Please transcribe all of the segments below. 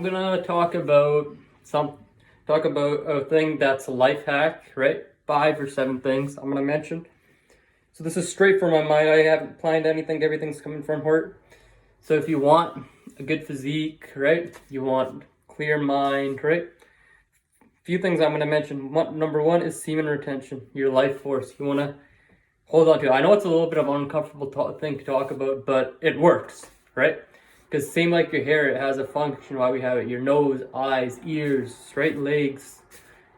I'm gonna talk about a thing that's a life hack, right? 5 or 7 things I'm gonna mention. So this is straight from my mind. I haven't planned anything. Everything's coming from heart. So if you want a good physique, right? You want clear mind, right? Few things I'm gonna mention. Number one is semen retention. Your life force. You wanna hold on to it. I know it's a little bit of an uncomfortable thing to talk about, but it works, right? Because same like your hair, it has a function why we have it. Your nose, eyes, ears, right, legs,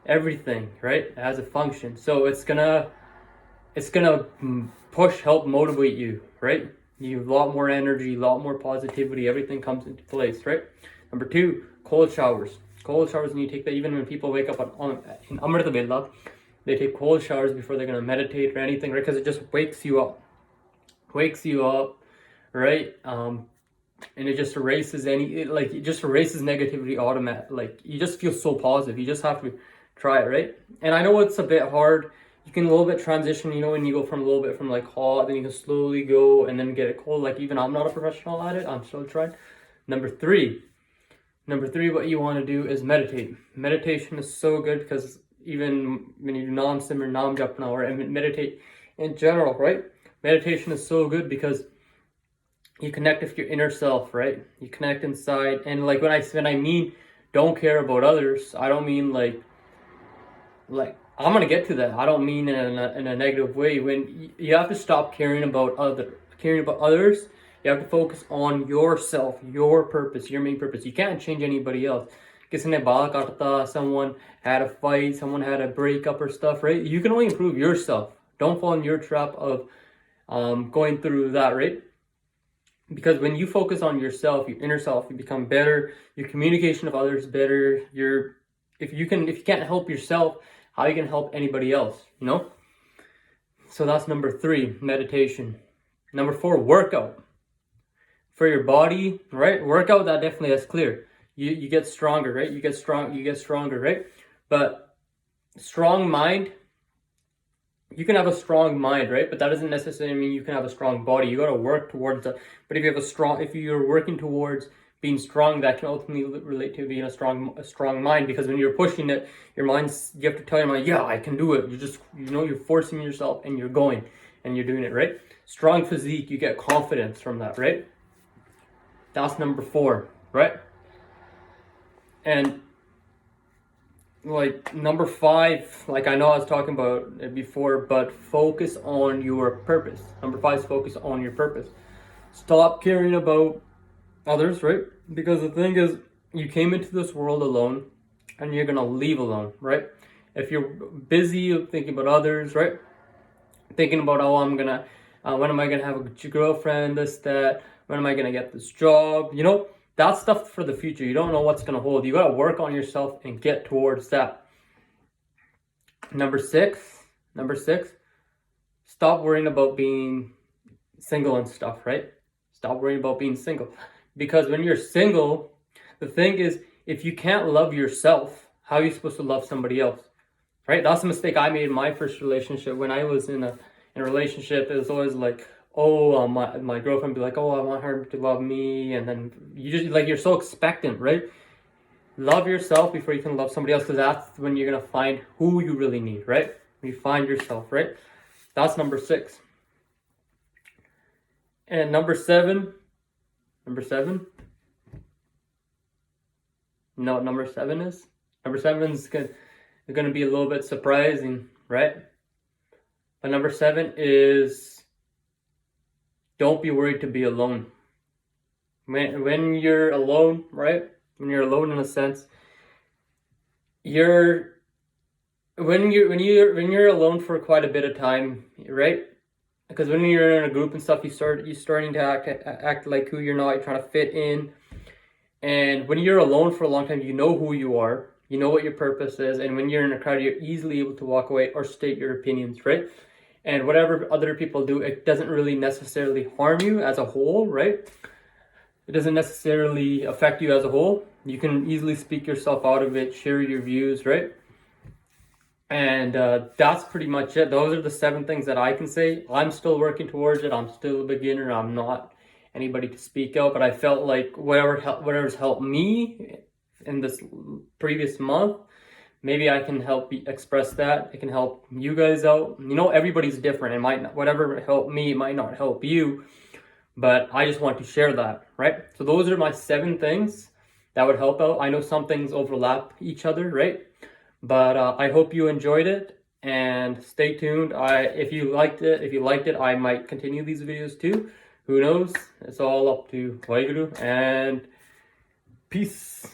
everything, right? It has a function. So it's gonna help motivate you, right? You have a lot more energy, a lot more positivity. Everything comes into place, right? Number two, cold showers. Cold showers, and you take that even when people wake up in Amrita Vela, they take cold showers before they're gonna meditate or anything, right? Because it just wakes you up, right? And it just erases it just erases negativity automatic. Like, you just feel so positive. You just have to try it, right? And I know it's a bit hard. You can a little bit transition, when you go from a little bit from like hot, then you can slowly go and then get it cold. Like, even I'm not a professional at it, I'm still trying. Number three, what you want to do is meditate. Meditation is so good, because even when you do nam simmer nam japna or meditate in general, right? Meditation is so good because you connect with your inner self, right? You connect inside. And like when I mean don't care about others, I don't mean like I'm gonna get to that. I don't mean in a negative way. When you have to stop caring about others, you have to focus on yourself, your purpose, your main purpose. You can't change anybody else. Someone had a fight, someone had a breakup or stuff, right? You can only improve yourself. Don't fall in your trap of going through that, right? Because when you focus on yourself, your inner self, you become better. Your communication of others better. If you can't help yourself, how you can help anybody else? So that's number 3, meditation. Number 4, workout for your body, right? Workout, that definitely is clear. You get stronger, right? You get stronger, right? But strong mind. You can have a strong mind, right? But that doesn't necessarily mean you can have a strong body. You got to work towards that. But if you're working towards being strong, that can ultimately relate to being a strong mind. Because when you're pushing it, you have to tell your mind, yeah, I can do it. You're forcing yourself, and you're going and you're doing it, right? Strong physique, you get confidence from that, right? That's number 4, right? And like number 5, like I know I was talking about it before, but focus on your purpose. Number 5 is focus on your purpose. Stop caring about others, right? Because the thing is, you came into this world alone, and you're gonna leave alone, right? If you're busy thinking about others, right? Thinking about, oh, when am I gonna have a girlfriend, this, that, when am I gonna get this job? That's stuff for the future. You don't know what's going to hold. You got to work on yourself and get towards that. Number six, stop worrying about being single and stuff, right? Stop worrying about being single. Because when you're single, the thing is, if you can't love yourself, how are you supposed to love somebody else? Right? That's a mistake I made in my first relationship. When I was in a relationship, it was always like, my girlfriend would be like, oh, I want her to love me, and then you're so expectant, right? Love yourself before you can love somebody else, because that's when you're gonna find who you really need, right? When you find yourself, right? That's number 6. And number 7. No, number 7 is gonna be a little bit surprising, right? But number 7 is, don't be worried to be alone. When you're alone, right? When you're alone, in a sense, when you're alone for quite a bit of time, right? Because when you're in a group and stuff, you're starting to act like who you're not. You're trying to fit in. And when you're alone for a long time, you know who you are. You know what your purpose is. And when you're in a crowd, you're easily able to walk away or state your opinions, right? And whatever other people do, it doesn't really necessarily harm you as a whole, right? It doesn't necessarily affect you as a whole. You can easily speak yourself out of it, share your views, right? And that's pretty much it. Those are the 7 things that I can say. I'm still working towards it. I'm still a beginner. I'm not anybody to speak out, but I felt like whatever's helped me in this previous month, maybe I can help express that. It can help you guys out. You know, everybody's different. It might not, whatever helped me might not help you, but I just want to share that, right? So those are my 7 things that would help out. I know some things overlap each other, right? But I hope you enjoyed it, and stay tuned. If you liked it, I might continue these videos too. Who knows? It's all up to Waheguru, and peace.